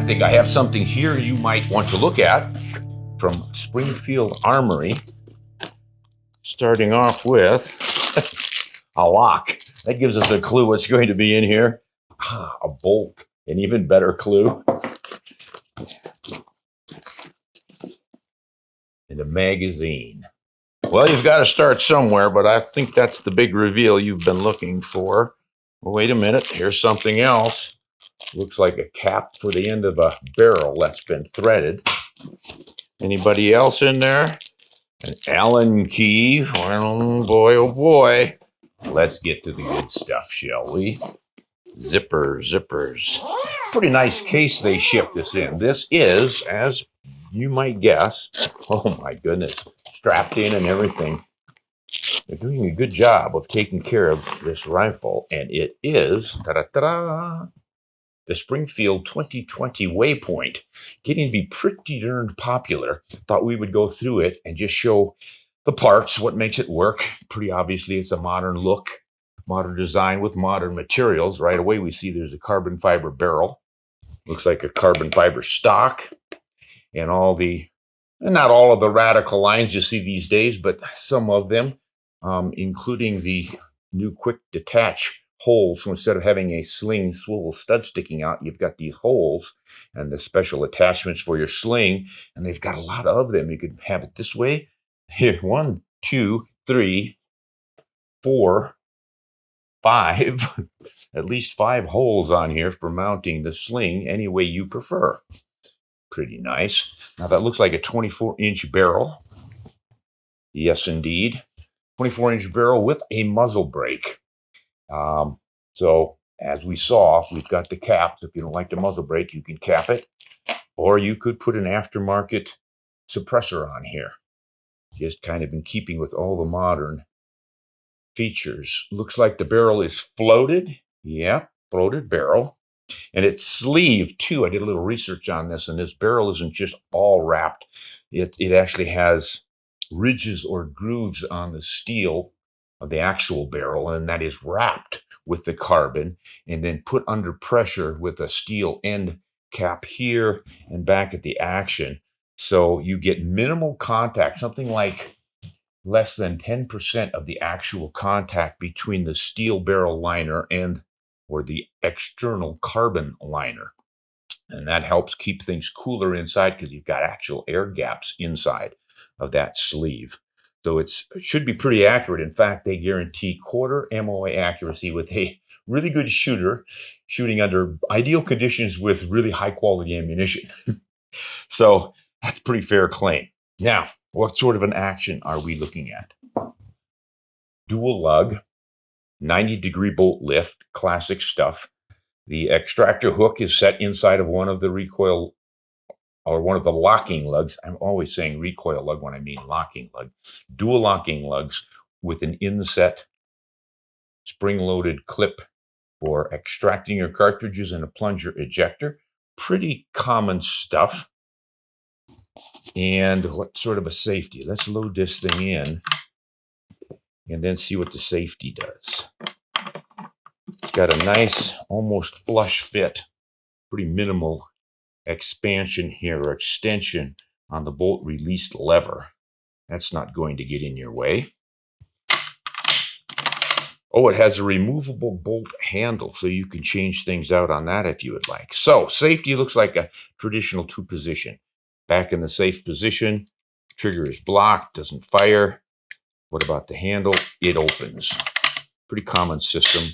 I think I have something here you might want to look at from Springfield Armory. Starting off with a lock. That gives us a clue what's going to be in here. A bolt, an even better clue. And a magazine. Well, you've got to start somewhere, but I think that's the big reveal you've been looking for. Well, wait a minute, here's something else. Looks like a cap for the end of a barrel that's been threaded. Anybody else in there? An Allen key. Well, boy, oh boy. Let's get to the good stuff, shall we? Zippers. Pretty nice case they shipped this in. This is, as you might guess, oh my goodness, strapped in and everything. They're doing a good job of taking care of this rifle, and it is, ta-da-ta-da, the Springfield 2020 Waypoint, getting to be pretty darn popular. Thought we would go through it and just show the parts, what makes it work. Pretty obviously, it's a modern look, modern design with modern materials. Right away, we see there's a carbon fiber barrel. Looks like a carbon fiber stock, and not all of the radical lines you see these days, but some of them, including the new quick detach holes. So instead of having a sling swivel stud sticking out, you've got these holes and the special attachments for your sling, and they've got a lot of them. You could have it this way. Here, 1, 2, 3, 4, 5, at least 5 holes on here for mounting the sling any way you prefer. Pretty nice. Now that looks like a 24-inch barrel. Yes, indeed. 24-inch barrel with a muzzle brake. So as we saw, we've got the caps. If you don't like the muzzle brake, you can cap it, or you could put an aftermarket suppressor on here. Just kind of in keeping with all the modern features. Looks like the barrel is floated. Yeah, floated barrel. And it's sleeved too. I did a little research on this, and this barrel isn't just all wrapped. It actually has ridges or grooves on the steel of the actual barrel, and that is wrapped with the carbon and then put under pressure with a steel end cap here and back at the action. So you get minimal contact, something like less than 10% of the actual contact between the steel barrel liner or the external carbon liner. And that helps keep things cooler inside because you've got actual air gaps inside of that sleeve. So it should be pretty accurate. In fact, they guarantee quarter MOA accuracy with a really good shooter shooting under ideal conditions with really high quality ammunition. So that's a pretty fair claim. Now, what sort of an action are we looking at? Dual lug, 90-degree bolt lift, classic stuff. The extractor hook is set inside of one of the recoil or one of the locking lugs. I'm always saying recoil lug when I mean locking lug. Dual locking lugs with an inset spring-loaded clip for extracting your cartridges and a plunger ejector. Pretty common stuff. And what sort of a safety? Let's load this thing in and then see what the safety does. It's got a nice, almost flush fit, pretty minimal expansion here or extension on the bolt released lever. That's not going to get in your way. Oh, it has a removable bolt handle, so you can change things out on that if you would like. So safety looks like a traditional 2-position. Back in the safe position, trigger is blocked, doesn't fire. What about the handle? It opens. Pretty common system.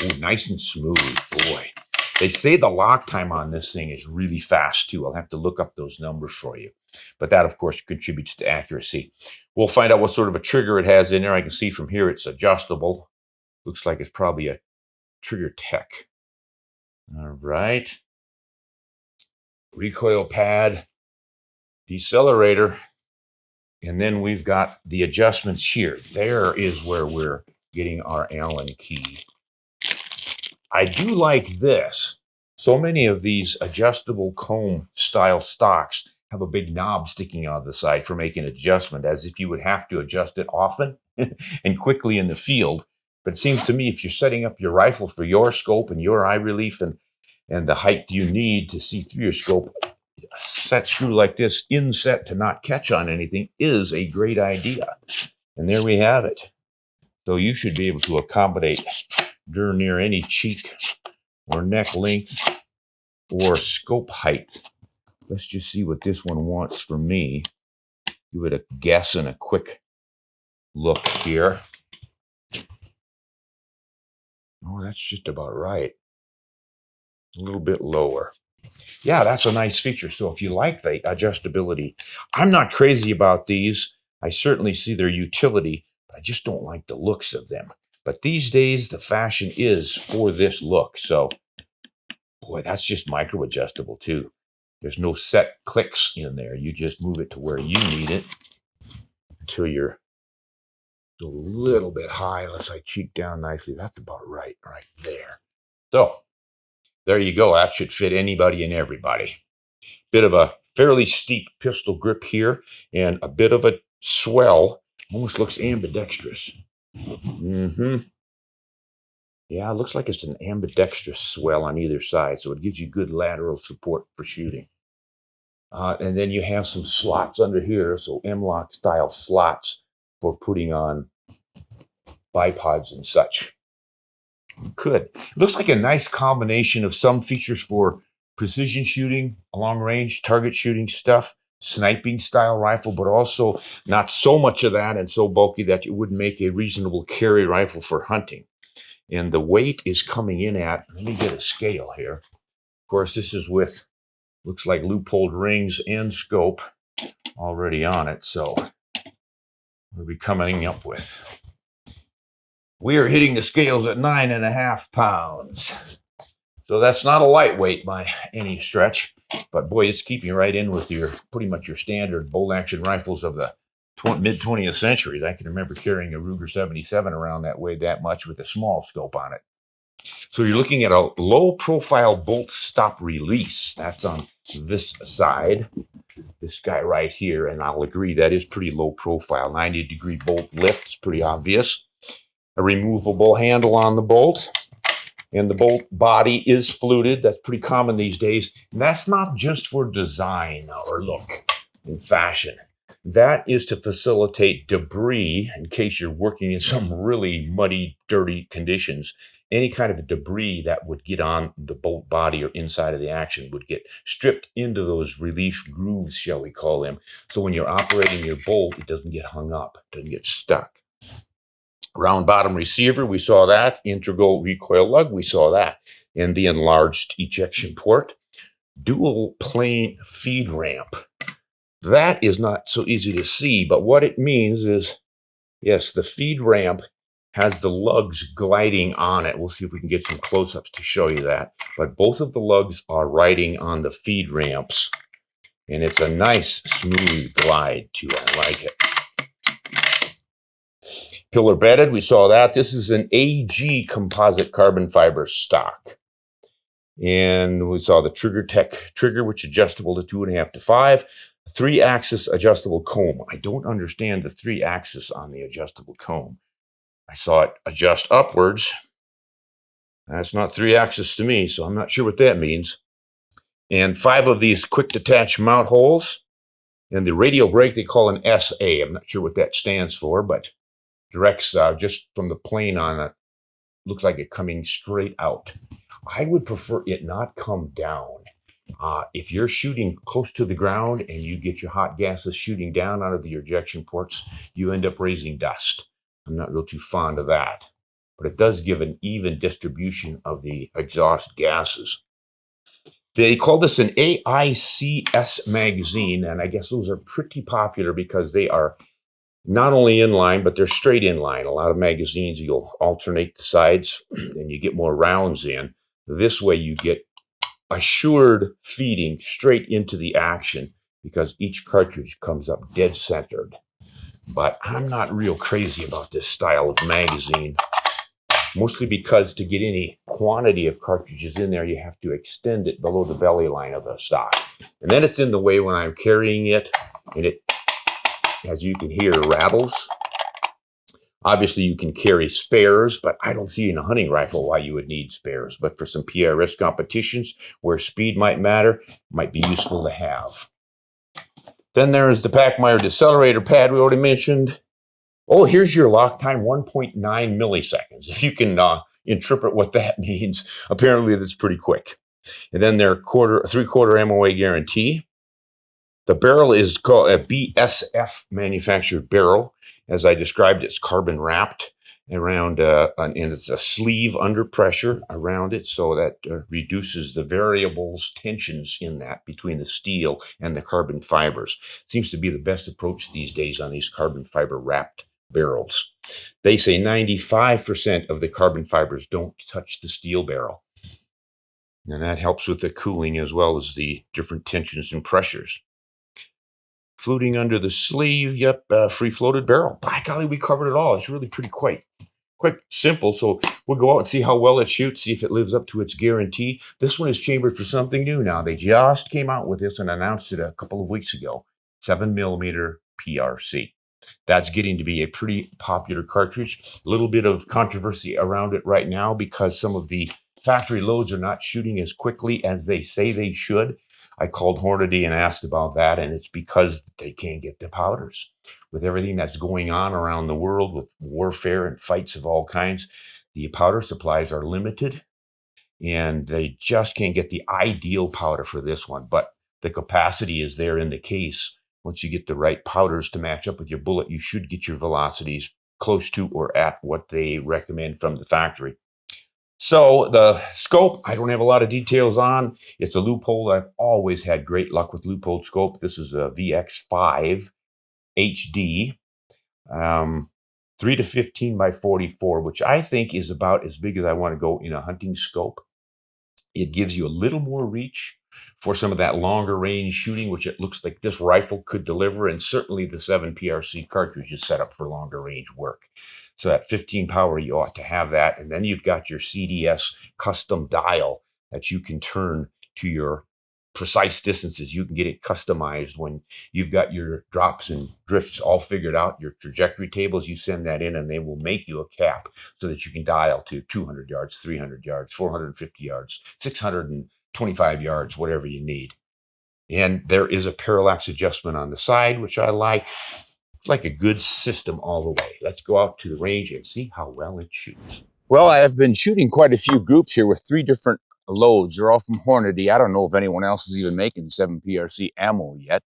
Ooh, nice and smooth, boy. They say the lock time on this thing is really fast too. I'll have to look up those numbers for you. But that, of course, contributes to accuracy. We'll find out what sort of a trigger it has in there. I can see from here it's adjustable. Looks like it's probably a Trigger Tech. All right. Recoil pad, decelerator, and then we've got the adjustments here. There is where we're getting our Allen key. I do like this. So many of these adjustable comb style stocks have a big knob sticking out of the side for making adjustment, as if you would have to adjust it often and quickly in the field. But it seems to me if you're setting up your rifle for your scope and your eye relief, and and the height you need to see through your scope, a set screw like this inset to not catch on anything is a great idea. And there we have it. So you should be able to accommodate darn near any cheek or neck length or scope height. Let's just see what this one wants from me. Give it a guess and a quick look here. Oh, that's just about right. A little bit lower. Yeah, that's a nice feature. So if you like the adjustability, I'm not crazy about these. I certainly see their utility, but I just don't like the looks of them. But these days, the fashion is for this look. So, boy, that's just micro adjustable too. There's no set clicks in there. You just move it to where you need it until you're a little bit high. Let's cheek down nicely. That's about right there. So there you go. That should fit anybody and everybody. Bit of a fairly steep pistol grip here and a bit of a swell. Almost looks ambidextrous. Yeah, it looks like it's an ambidextrous swell on either side, so it gives you good lateral support for shooting. And then you have some slots under here, so M-LOK style slots for putting on bipods and such. It looks like a nice combination of some features for precision shooting, long range, target shooting stuff, sniping style rifle, but also not so much of that and so bulky that it would make a reasonable carry rifle for hunting. And the weight is coming in at, let me get a scale here. Of course, this is with, looks like loopholed rings and scope already on it. So what are we coming up with? We are hitting the scales at 9.5 pounds. So that's not a lightweight by any stretch, but boy, it's keeping right in with your pretty much your standard bolt action rifles of the mid 20th century. I can remember carrying a Ruger 77 around that weighed that much with a small scope on it. So you're looking at a low profile bolt stop release. That's on this side, this guy right here. And I'll agree that is pretty low profile. 90-degree bolt lift is pretty obvious. A removable handle on the bolt. And the bolt body is fluted. That's pretty common these days. And that's not just for design or look and fashion. That is to facilitate debris in case you're working in some really muddy, dirty conditions. Any kind of debris that would get on the bolt body or inside of the action would get stripped into those relief grooves, shall we call them. So when you're operating your bolt, it doesn't get hung up, it doesn't get stuck. Round bottom receiver, we saw that. Integral recoil lug, we saw that. And the enlarged ejection port. Dual plane feed ramp. That is not so easy to see, but what it means is, yes, the feed ramp has the lugs gliding on it. We'll see if we can get some close-ups to show you that. But both of the lugs are riding on the feed ramps. And it's a nice, smooth glide, too. I like it. Pillar bedded, we saw that. This is an AG composite carbon fiber stock. And we saw the Trigger Tech trigger, which is adjustable to 2.5 to 5. 3-axis adjustable comb. I don't understand the 3-axis on the adjustable comb. I saw it adjust upwards. That's not 3-axis to me, so I'm not sure what that means. And 5 of these quick detach mount holes. And the radial brake they call an SA. I'm not sure what that stands for, but directs just from the plane on it. Looks like it coming straight out. I would prefer it not come down. If you're shooting close to the ground and you get your hot gases shooting down out of the ejection ports, you end up raising dust. I'm not real too fond of that. But it does give an even distribution of the exhaust gases. They call this an AICS magazine, and I guess those are pretty popular because they are not only inline, but they're straight inline. A lot of magazines, you'll alternate the sides and you get more rounds in. This way you get assured feeding straight into the action because each cartridge comes up dead centered. But I'm not real crazy about this style of magazine, mostly because to get any quantity of cartridges in there, you have to extend it below the belly line of the stock. And then it's in the way when I'm carrying it, and it, as you can hear, rattles. Obviously, you can carry spares, but I don't see in a hunting rifle why you would need spares. But for some PRS competitions where speed might matter, might be useful to have. Then there's the Packmeyer decelerator pad we already mentioned. Oh, here's your lock time, 1.9 milliseconds. If you can interpret what that means, apparently that's pretty quick. And then their three-quarter MOA guarantee. The barrel is called a BSF manufactured barrel. As I described, it's carbon wrapped around, and it's a sleeve under pressure around it, so that reduces the variables, tensions in that between the steel and the carbon fibers. Seems to be the best approach these days on these carbon fiber wrapped barrels. They say 95% of the carbon fibers don't touch the steel barrel. And that helps with the cooling as well as the different tensions and pressures. Fluting under the sleeve, yep, free floated barrel. By golly, we covered it all. It's really pretty quite simple. So we'll go out and see how well it shoots, see if it lives up to its guarantee. This one is chambered for something new now. They just came out with this and announced it a couple of weeks ago. 7mm PRC. That's getting to be a pretty popular cartridge. A little bit of controversy around it right now because some of the factory loads are not shooting as quickly as they say they should. I called Hornady and asked about that, and it's because they can't get the powders. With everything that's going on around the world with warfare and fights of all kinds, the powder supplies are limited, and they just can't get the ideal powder for this one. But the capacity is there in the case. Once you get the right powders to match up with your bullet, you should get your velocities close to or at what they recommend from the factory. So the scope, I don't have a lot of details on. It's a Leupold. I've always had great luck with Leupold scope. This is a VX5 HD, 3 to 15 by 44, which I think is about as big as I want to go in a hunting scope. It gives you a little more reach for some of that longer range shooting, which it looks like this rifle could deliver. And certainly the 7 PRC cartridge is set up for longer range work. So at 15 power, you ought to have that. And then you've got your CDS custom dial that you can turn to your precise distances. You can get it customized when you've got your drops and drifts all figured out, your trajectory tables, you send that in and they will make you a cap so that you can dial to 200 yards, 300 yards, 450 yards, 625 yards, whatever you need. And there is a parallax adjustment on the side, which I like. It's like a good system all the way. Let's go out to the range and see how well it shoots. Well, I have been shooting quite a few groups here with 3 different loads. They're all from Hornady. I don't know if anyone else is even making 7 PRC ammo yet,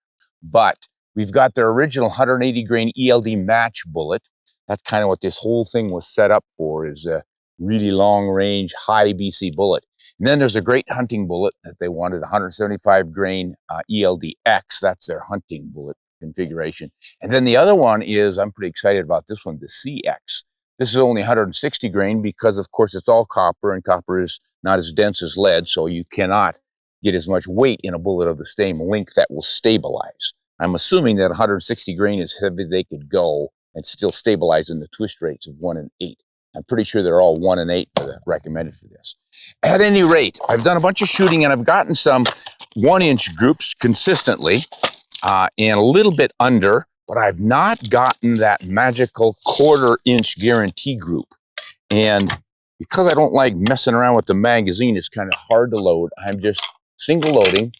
but we've got their original 180 grain ELD match bullet. That's kind of what this whole thing was set up for, is a really long range, high BC bullet. And then there's a great hunting bullet that they wanted, 175 grain ELD-X. That's their hunting bullet configuration. And then the other one is, I'm pretty excited about this one, the CX. This is only 160 grain because, of course, it's all copper, and copper is not as dense as lead, so you cannot get as much weight in a bullet of the same length that will stabilize. I'm assuming that 160 grain is heavy they could go and still stabilize in the twist rates of 1 and 8. I'm pretty sure they're all 1 and 8 for the recommended for this. At any rate, I've done a bunch of shooting and I've gotten some 1-inch groups consistently and a little bit under, but I've not gotten that magical 1/4-inch guarantee group. And because I don't like messing around with the magazine, it's kind of hard to load. I'm just single loading.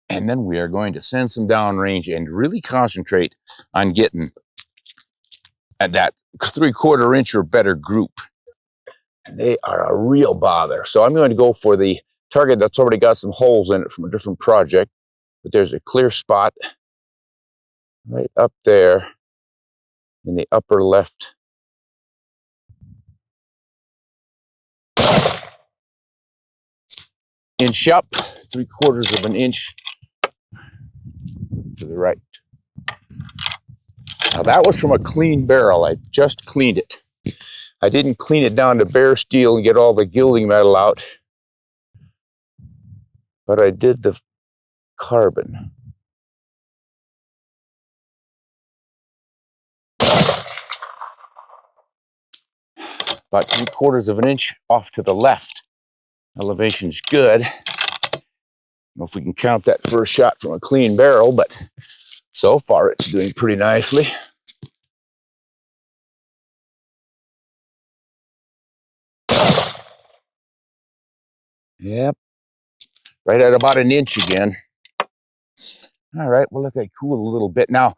And then we are going to send some downrange and really concentrate on getting at that 3/4 inch or better group. They are a real bother. So I'm going to go for the target that's already got some holes in it from a different project. But there's a clear spot right up there in the upper left. Inch up, 3/4 of an inch to the right. Now that was from a clean barrel. I just cleaned it. I didn't clean it down to bare steel and get all the gilding metal out, but I did the carbon. About 3/4 of an inch off to the left. Elevation's good. I don't know if we can count that first shot from a clean barrel, but so far it's doing pretty nicely. Yep. Right at about an inch again. All right, we'll let that cool a little bit. Now,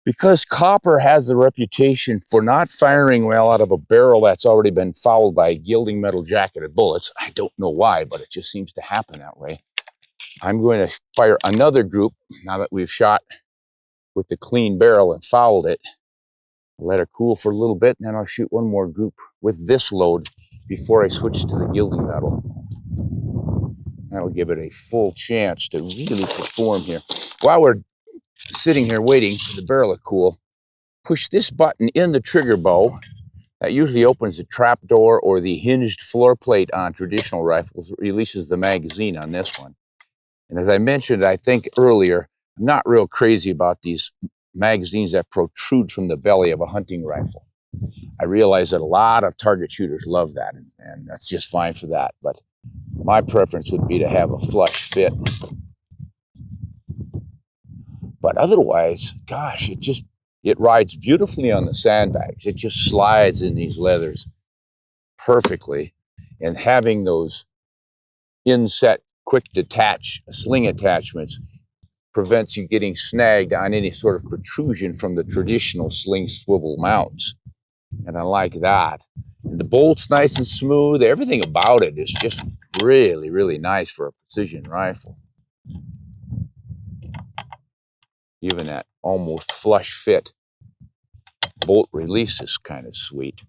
because copper has the reputation for not firing well out of a barrel that's already been fouled by gilding metal jacketed bullets, I don't know why, but it just seems to happen that way. I'm going to fire another group now that we've shot with the clean barrel and fouled it. Let it cool for a little bit, and then I'll shoot one more group with this load before I switch to the gilding metal. That'll give it a full chance to really perform here. While we're sitting here waiting for the barrel to cool, push this button in the trigger bow. That usually opens the trap door or the hinged floor plate on traditional rifles, releases the magazine on this one. And as I mentioned, I think earlier, I'm not real crazy about these magazines that protrude from the belly of a hunting rifle. I realize that a lot of target shooters love that, and that's just fine for that. But my preference would be to have a flush fit. But otherwise, gosh, it rides beautifully on the sandbags. It just slides in these leathers perfectly. And having those inset quick detach sling attachments prevents you getting snagged on any sort of protrusion from the traditional sling swivel mounts. And I like that. And the bolt's nice and smooth. Everything about it is just really, really nice for a precision rifle. Even that almost flush fit bolt release is kind of sweet.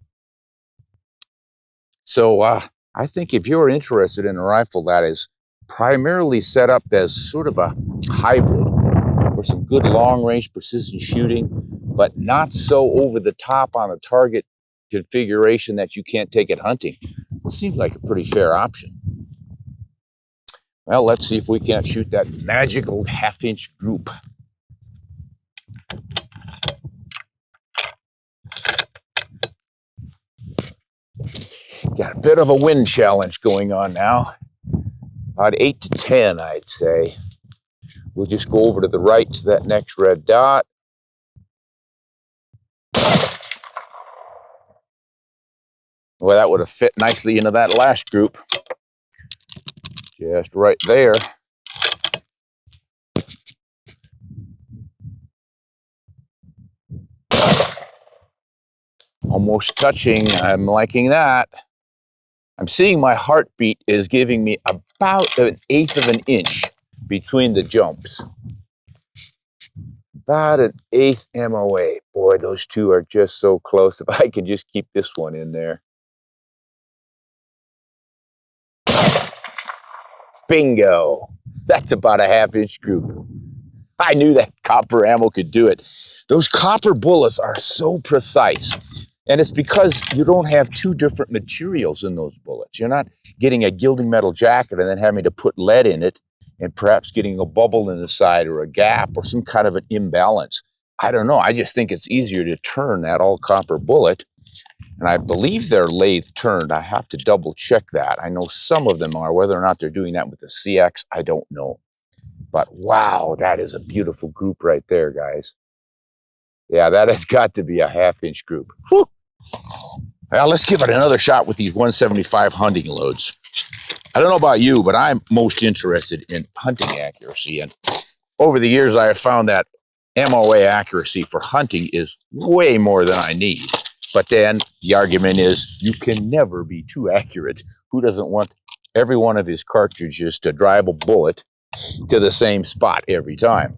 So I think if you're interested in a rifle that is primarily set up as sort of a hybrid for some good long-range precision shooting, but not so over the top on a target configuration that you can't take it hunting, it seems like a pretty fair option. Well, let's see if we can't shoot that magical half-inch group. Got a bit of a wind challenge going on now. About 8 to 10, I'd say. We'll just go over to the right to that next red dot. Well, that would have fit nicely into that last group. Just right there. Almost touching. I'm liking that. I'm seeing my heartbeat is giving me about 1/8 of an inch between the jumps. About 1/8 MOA. Boy, those two are just so close. If I could just keep this one in there. Bingo. That's about a half-inch group. I knew that copper ammo could do it. Those copper bullets are so precise. And it's because you don't have two different materials in those bullets. You're not getting a gilding metal jacket and then having to put lead in it and perhaps getting a bubble in the side or a gap or some kind of an imbalance. I don't know. I just think it's easier to turn that all copper bullet. And I believe they're lathe turned. I have to double check that. I know some of them are. Whether or not they're doing that with the CX, I don't know. But wow, that is a beautiful group right there, guys. Yeah, that has got to be a half-inch group. Whew. Well, let's give it another shot with these 175 hunting loads. I don't know about you, but I'm most interested in hunting accuracy. And over the years, I have found that MOA accuracy for hunting is way more than I need. But then the argument is you can never be too accurate. Who doesn't want every one of his cartridges to drive a bullet to the same spot every time?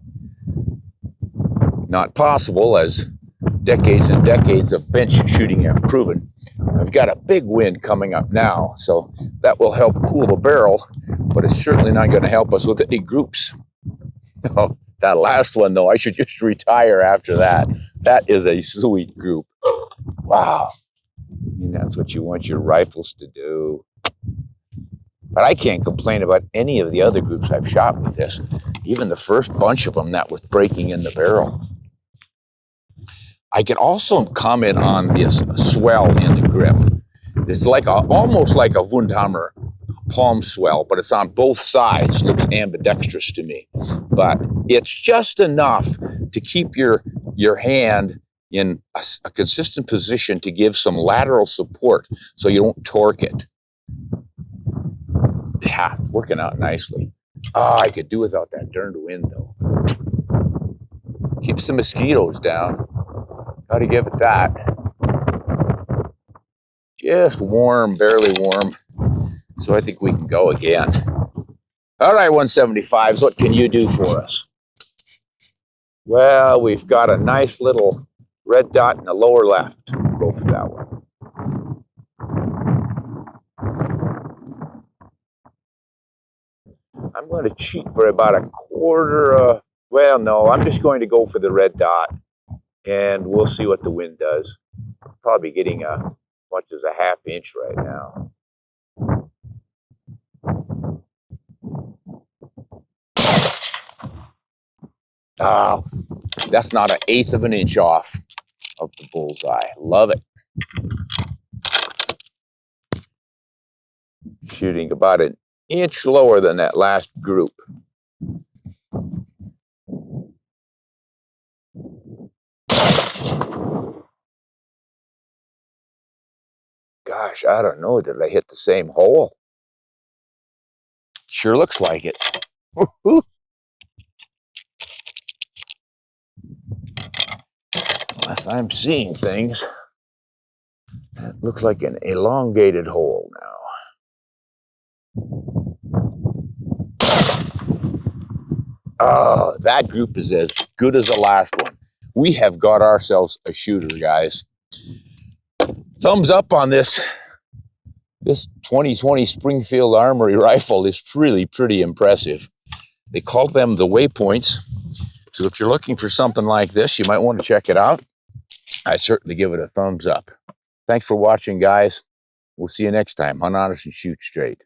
Not possible, as decades and decades of bench shooting have proven. I've got a big wind coming up now, so that will help cool the barrel, but it's certainly not going to help us with any groups. Oh, that last one, though, I should just retire after that. That is a sweet group. Wow. I mean, that's what you want your rifles to do. But I can't complain about any of the other groups I've shot with this. Even the first bunch of them that was breaking in the barrel. I can also comment on this swell in the grip. It's like almost like a Wundhammer palm swell, but it's on both sides. Looks ambidextrous to me. But it's just enough to keep your hand in a consistent position to give some lateral support so you don't torque it. Yeah, working out nicely. Ah, I could do without that darned wind though. Keeps the mosquitoes down. Gotta give it that. Just warm, barely warm. So I think we can go again. All right, 175s, what can you do for us? Well, we've got a nice little red dot in the lower left. Go for that one. I'm going to cheat for about a quarter. Well, no, I'm just going to go for the red dot, and we'll see what the wind does. Probably getting as much as a ½ inch right now. Oh, that's not an 1/8 of an inch off of the bullseye. Love it. Shooting about an inch lower than that last group. Gosh, I don't know. Did I hit the same hole? Sure looks like it. Unless I'm seeing things. It looks like an elongated hole now. Oh, that group is as good as the last one. We have got ourselves a shooter, guys. Thumbs up on this. This 2020 Springfield Armory rifle is really pretty impressive. They call them the Waypoints. So if you're looking for something like this, you might want to check it out. I'd certainly give it a thumbs up. Thanks for watching, guys. We'll see you next time. Hunt honest and shoot straight.